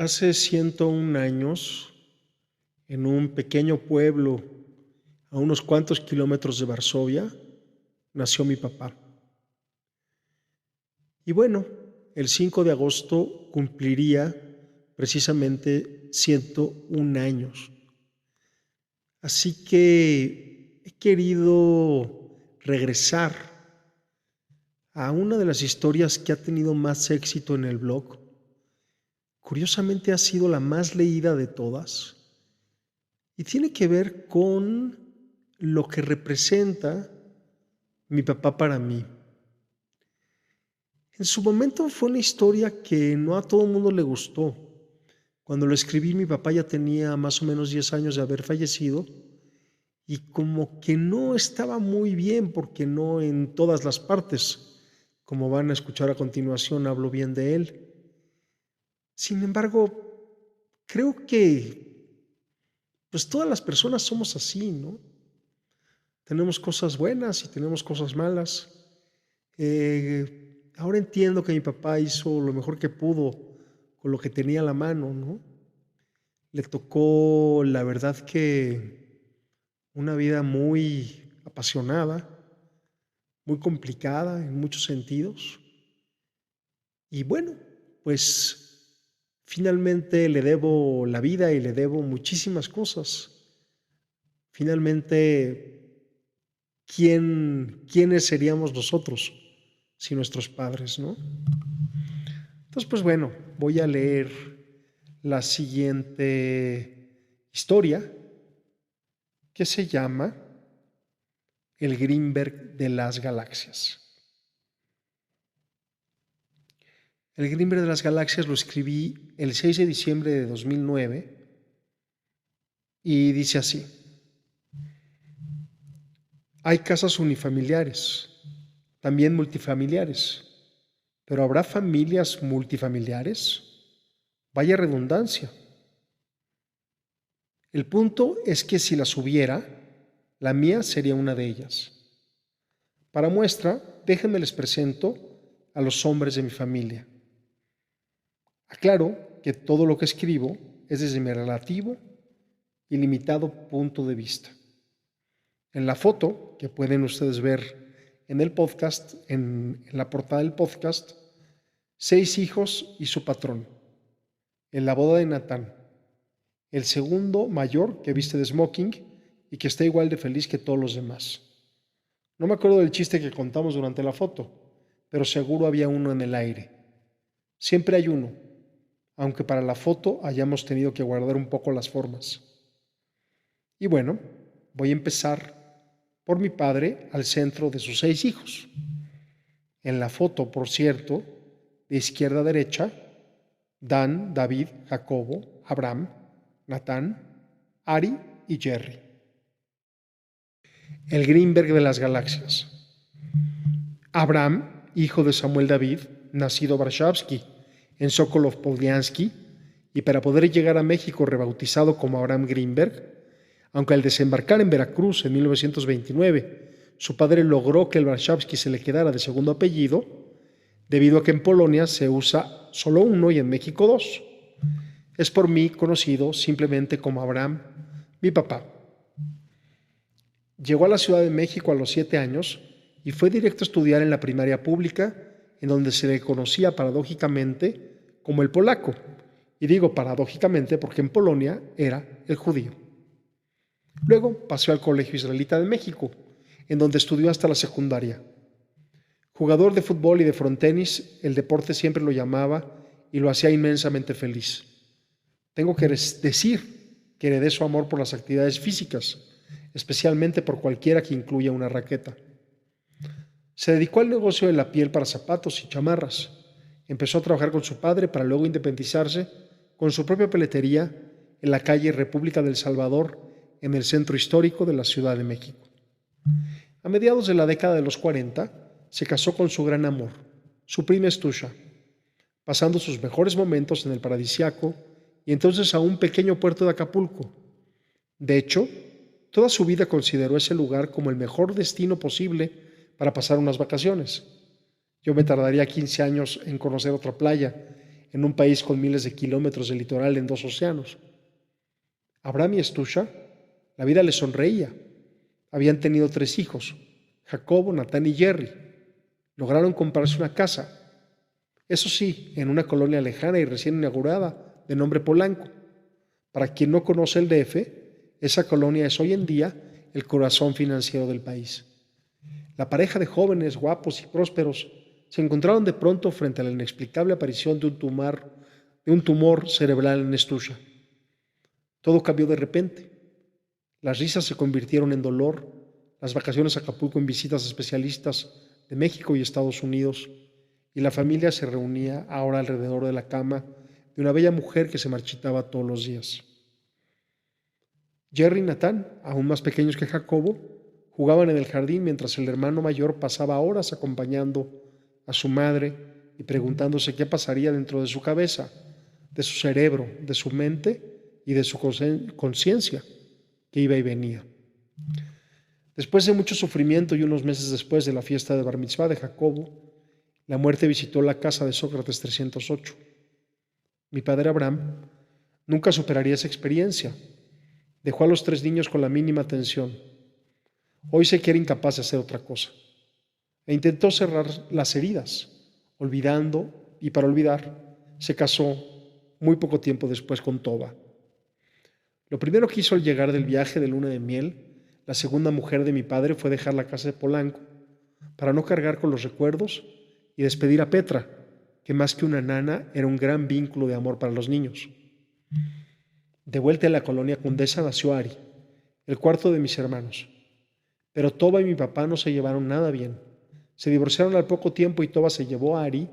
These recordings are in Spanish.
Hace 101 años, en un pequeño pueblo a unos cuantos kilómetros de Varsovia, nació mi papá. Y bueno, el 5 de agosto cumpliría precisamente 101 años. Así que he querido regresar a una de las historias que ha tenido más éxito en el blog. Curiosamente ha sido la más leída de todas y tiene que ver con lo que representa mi papá para mí. En su momento fue una historia que no a todo el mundo le gustó. Cuando lo escribí, mi papá ya tenía más o menos 10 años de haber fallecido y como que no estaba muy bien, porque no en todas las partes, como van a escuchar a continuación, hablo bien de él. Sin embargo, creo que pues todas las personas somos así, ¿no? Tenemos cosas buenas y tenemos cosas malas. Ahora entiendo que mi papá hizo lo mejor que pudo con lo que tenía a la mano, ¿no? Le tocó, la verdad, que una vida muy apasionada, muy complicada en muchos sentidos. Y bueno, pues finalmente le debo la vida y le debo muchísimas cosas. Finalmente, ¿quiénes seríamos nosotros sin nuestros padres, no? Entonces, pues bueno, voy a leer la siguiente historia, que se llama El Greenberg de las Galaxias. El Greenberg de las Galaxias lo escribí el 6 de diciembre de 2009 y dice así: hay casas unifamiliares, también multifamiliares, pero ¿habrá familias multifamiliares? Vaya redundancia. El punto es que si las hubiera, la mía sería una de ellas. Para muestra, déjenme les presento a los hombres de mi familia. Aclaro que todo lo que escribo es desde mi relativo y limitado punto de vista. En la foto que pueden ustedes ver en el podcast, en la portada del podcast, 6 hijos y su patrón. En la boda de Natán, el segundo mayor que viste de smoking y que está igual de feliz que todos los demás. No me acuerdo del chiste que contamos durante la foto, pero seguro había uno en el aire. Siempre hay uno, aunque para la foto hayamos tenido que guardar un poco las formas. Y bueno, voy a empezar por mi padre al centro de sus 6 hijos. En la foto, por cierto, de izquierda a derecha, Dan, David, Jacobo, Abraham, Natán, Ari y Jerry. El Greenberg de las Galaxias. Abraham, hijo de Samuel David, nacido Varshavsky, en Sokolov Poliansky, y para poder llegar a México rebautizado como Abraham Greenberg, aunque al desembarcar en Veracruz en 1929, su padre logró que el Varshavsky se le quedara de segundo apellido, debido a que en Polonia se usa solo uno y en México 2. Es por mí conocido simplemente como Abraham, mi papá. Llegó a la Ciudad de México a los 7 años y fue directo a estudiar en la primaria pública, en donde se le conocía paradójicamente como el polaco. Y digo paradójicamente porque en Polonia era el judío. Luego pasó al Colegio Israelita de México, en donde estudió hasta la secundaria. Jugador de fútbol y de frontenis, el deporte siempre lo llamaba y lo hacía inmensamente feliz. Tengo que decir que heredé su amor por las actividades físicas, especialmente por cualquiera que incluya una raqueta. Se dedicó al negocio de la piel para zapatos y chamarras. Empezó a trabajar con su padre para luego independizarse con su propia peletería en la calle República del Salvador, en el centro histórico de la Ciudad de México. A mediados de la década de los 40, se casó con su gran amor, su prima Stusha, pasando sus mejores momentos en el paradisíaco y entonces a un pequeño puerto de Acapulco. De hecho, toda su vida consideró ese lugar como el mejor destino posible para pasar unas vacaciones. Yo me tardaría 15 años en conocer otra playa en un país con miles de kilómetros de litoral en 2 océanos. A Abraham y Estusha la vida les sonreía. Habían tenido 3 hijos, Jacobo, Natán y Jerry. Lograron comprarse una casa, eso sí, en una colonia lejana y recién inaugurada, de nombre Polanco. Para quien no conoce el DF, esa colonia es hoy en día el corazón financiero del país. La pareja de jóvenes, guapos y prósperos se encontraron de pronto frente a la inexplicable aparición de un tumor cerebral en Estusha. Todo cambió de repente. Las risas se convirtieron en dolor, las vacaciones a Acapulco en visitas a especialistas de México y Estados Unidos, y la familia se reunía ahora alrededor de la cama de una bella mujer que se marchitaba todos los días. Jerry y Natán, aún más pequeños que Jacobo, jugaban en el jardín mientras el hermano mayor pasaba horas acompañando a su madre y preguntándose qué pasaría dentro de su cabeza, de su cerebro, de su mente y de su conciencia, que iba y venía. Después de mucho sufrimiento y unos meses después de la fiesta de Bar Mitzvah de Jacobo, la muerte visitó la casa de Sócrates 308. Mi padre Abraham nunca superaría esa experiencia. Dejó a los 3 niños con la mínima atención. Hoy sé que era incapaz de hacer otra cosa. E intentó cerrar las heridas, olvidando, y para olvidar, se casó muy poco tiempo después con Toba. Lo primero que hizo al llegar del viaje de luna de miel, la segunda mujer de mi padre, fue dejar la casa de Polanco para no cargar con los recuerdos y despedir a Petra, que más que una nana era un gran vínculo de amor para los niños. De vuelta en la colonia Condesa nació Ari, el cuarto de mis hermanos. Pero Toba y mi papá no se llevaron nada bien. Se divorciaron al poco tiempo y Toba se llevó a Ari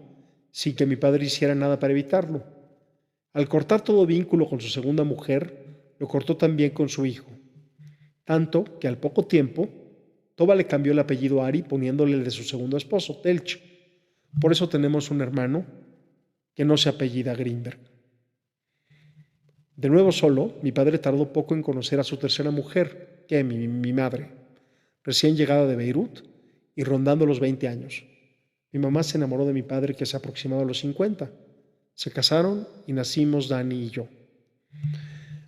sin que mi padre hiciera nada para evitarlo. Al cortar todo vínculo con su segunda mujer, lo cortó también con su hijo. Tanto que al poco tiempo, Toba le cambió el apellido a Ari poniéndole el de su segundo esposo, Telch. Por eso tenemos un hermano que no se apellida Greenberg. De nuevo solo, mi padre tardó poco en conocer a su tercera mujer, Kemi, mi madre, recién llegada de Beirut y rondando los 20 años. Mi mamá se enamoró de mi padre, que se aproximaba a los 50. Se casaron y nacimos Dani y yo.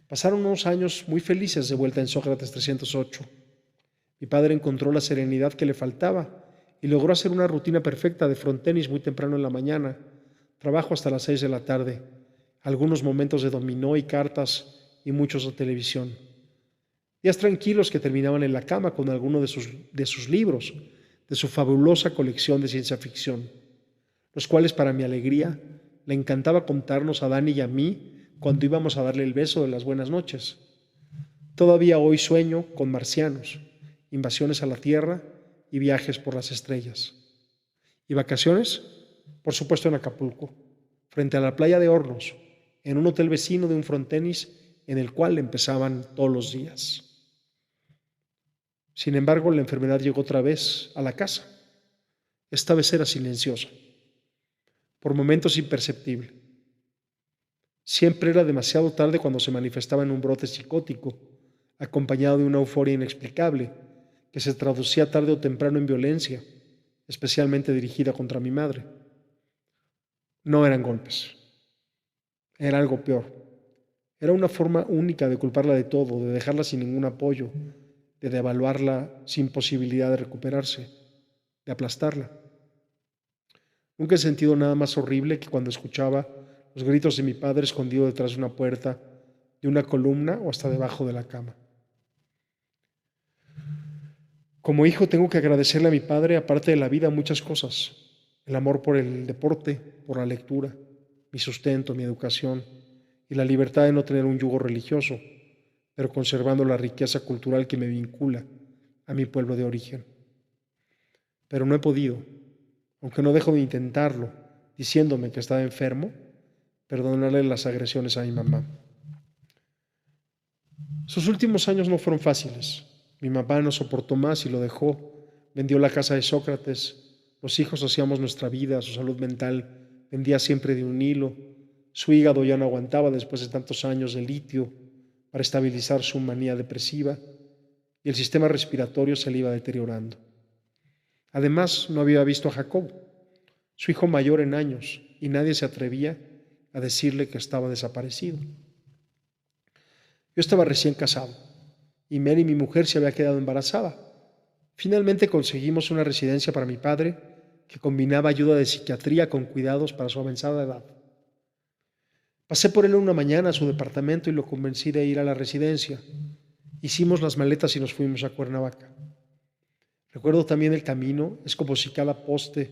Pasaron unos años muy felices de vuelta en Sócrates 308. Mi padre encontró la serenidad que le faltaba y logró hacer una rutina perfecta de frontenis muy temprano en la mañana, trabajo hasta las 6 de la tarde, algunos momentos de dominó y cartas y muchos de televisión. Días tranquilos que terminaban en la cama con alguno de sus libros, de su fabulosa colección de ciencia ficción, los cuales, para mi alegría, le encantaba contarnos a Dani y a mí cuando íbamos a darle el beso de las buenas noches. Todavía hoy sueño con marcianos, invasiones a la Tierra y viajes por las estrellas. ¿Y vacaciones? Por supuesto en Acapulco, frente a la playa de Hornos, en un hotel vecino de un frontenis en el cual empezaban todos los días. Sin embargo, la enfermedad llegó otra vez a la casa. Esta vez era silenciosa, por momentos imperceptible. Siempre era demasiado tarde cuando se manifestaba en un brote psicótico, acompañado de una euforia inexplicable, que se traducía tarde o temprano en violencia, especialmente dirigida contra mi madre. No eran golpes. Era algo peor. Era una forma única de culparla de todo, de dejarla sin ningún apoyo, de devaluarla sin posibilidad de recuperarse, de aplastarla. Nunca he sentido nada más horrible que cuando escuchaba los gritos de mi padre escondido detrás de una puerta, de una columna o hasta debajo de la cama. Como hijo tengo que agradecerle a mi padre, aparte de la vida, muchas cosas. El amor por el deporte, por la lectura, mi sustento, mi educación y la libertad de no tener un yugo religioso, pero conservando la riqueza cultural que me vincula a mi pueblo de origen. Pero no he podido, aunque no dejo de intentarlo, diciéndome que estaba enfermo, perdonarle las agresiones a mi mamá. Sus últimos años no fueron fáciles. Mi mamá no soportó más y lo dejó. Vendió la casa de Sócrates. Los hijos hacíamos nuestra vida. Su salud mental pendía siempre de un hilo. Su hígado ya no aguantaba después de tantos años de litio para estabilizar su manía depresiva, y el sistema respiratorio se le iba deteriorando. Además, no había visto a Jacob, su hijo mayor en años, y nadie se atrevía a decirle que estaba desaparecido. Yo estaba recién casado y Mary, mi mujer, se había quedado embarazada. Finalmente conseguimos una residencia para mi padre que combinaba ayuda de psiquiatría con cuidados para su avanzada edad. Pasé por él una mañana a su departamento y lo convencí de ir a la residencia. Hicimos las maletas y nos fuimos a Cuernavaca. Recuerdo también el camino, es como si cada poste,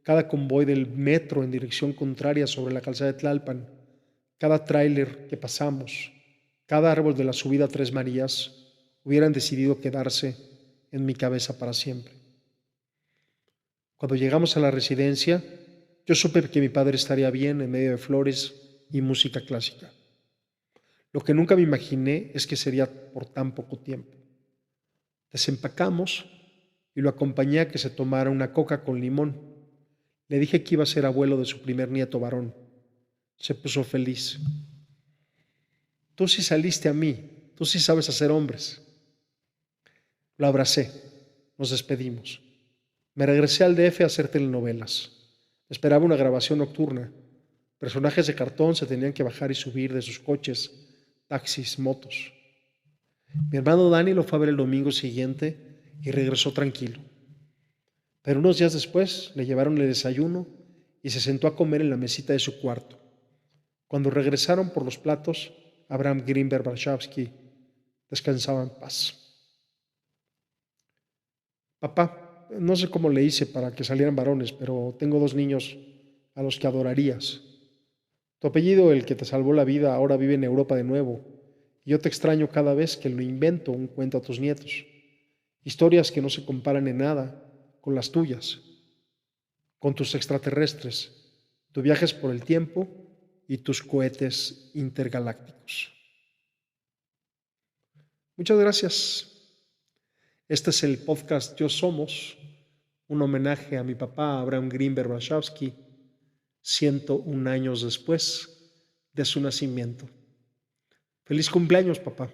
cada convoy del metro en dirección contraria sobre la calzada de Tlalpan, cada tráiler que pasamos, cada árbol de la subida a Tres Marías hubieran decidido quedarse en mi cabeza para siempre. Cuando llegamos a la residencia, yo supe que mi padre estaría bien en medio de flores y música clásica. Lo que nunca me imaginé es que sería por tan poco tiempo. Desempacamos y lo acompañé a que se tomara una coca con limón. Le dije que iba a ser abuelo de su primer nieto varón. Se puso feliz. Tú sí saliste a mí, tú sí sabes hacer hombres. Lo abracé, nos despedimos. Me regresé al DF a hacer telenovelas. Esperaba una grabación nocturna. Personajes de cartón se tenían que bajar y subir de sus coches, taxis, motos. Mi hermano Dani lo fue a ver el domingo siguiente y regresó tranquilo. Pero unos días después le llevaron el desayuno y se sentó a comer en la mesita de su cuarto. Cuando regresaron por los platos, Abraham Grimberg Warshawski descansaba en paz. Papá, no sé cómo le hice para que salieran varones, pero tengo 2 niños a los que adorarías. Tu apellido, el que te salvó la vida, ahora vive en Europa de nuevo. Y yo te extraño cada vez que lo invento un cuento a tus nietos. Historias que no se comparan en nada con las tuyas, con tus extraterrestres, tus viajes por el tiempo y tus cohetes intergalácticos. Muchas gracias. Este es el podcast Yo Somos, un homenaje a mi papá, Abraham Grimberg Warshawski, 101 años después de su nacimiento. Feliz cumpleaños, papá.